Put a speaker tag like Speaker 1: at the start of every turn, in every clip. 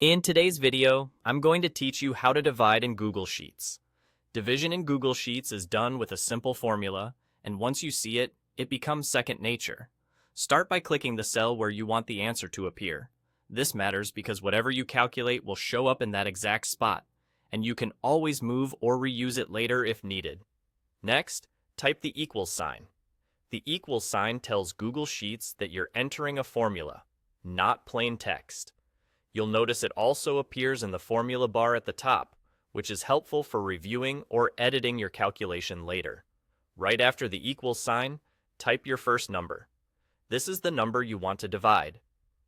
Speaker 1: In today's video, I'm going to teach you how to divide in Google Sheets. Division in Google Sheets is done with a simple formula, and once you see it, it becomes second nature. Start by clicking the cell where you want the answer to appear. This matters because whatever you calculate will show up in that exact spot, and you can always move or reuse it later if needed. Next, type the equals sign. The equals sign tells Google Sheets that you're entering a formula, not plain text. You'll notice it also appears in the formula bar at the top, which is helpful for reviewing or editing your calculation later. Right after the equals sign, type your first number. This is the number you want to divide.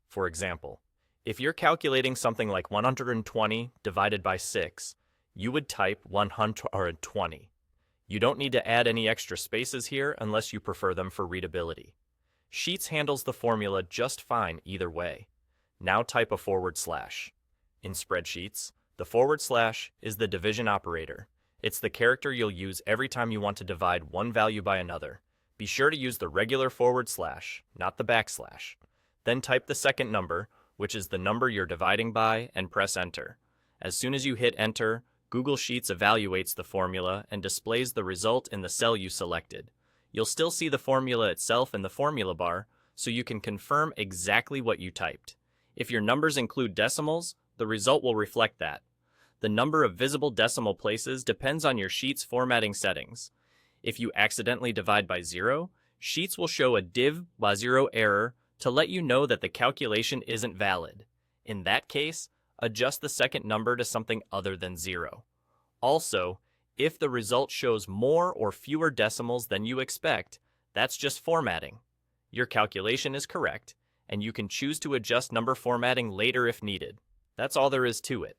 Speaker 1: For example, if you're calculating something like 120 divided by 6, you would type 120. You don't need to add any extra spaces here unless you prefer them for readability. Sheets handles the formula just fine either way. Now type a /. In spreadsheets, the / is the division operator. It's the character you'll use every time you want to divide one value by another. Be sure to use the regular /, not the backslash. Then type the second number, which is the number you're dividing by, and press enter. As soon as you hit enter, Google Sheets evaluates the formula and displays the result in the cell you selected. You'll still see the formula itself in the formula bar, so you can confirm exactly what you typed. If your numbers include decimals, the result will reflect that. The number of visible decimal places depends on your Sheet's formatting settings. If you accidentally divide by 0, Sheets will show a div by 0 error to let you know that the calculation isn't valid. In that case, adjust the second number to something other than 0. Also, if the result shows more or fewer decimals than you expect, that's just formatting. Your calculation is correct, and you can choose to adjust number formatting later if needed. That's all there is to it.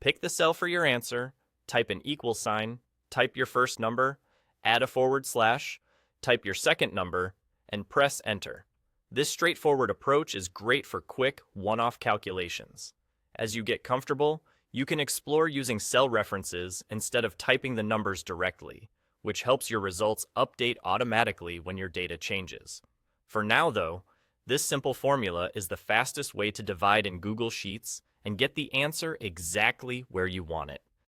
Speaker 1: Pick the cell for your answer, type an equals sign, type your first number, add a /, type your second number, and press enter. This straightforward approach is great for quick, one-off calculations. As you get comfortable, you can explore using cell references instead of typing the numbers directly, which helps your results update automatically when your data changes. For now, though, this simple formula is the fastest way to divide in Google Sheets and get the answer exactly where you want it.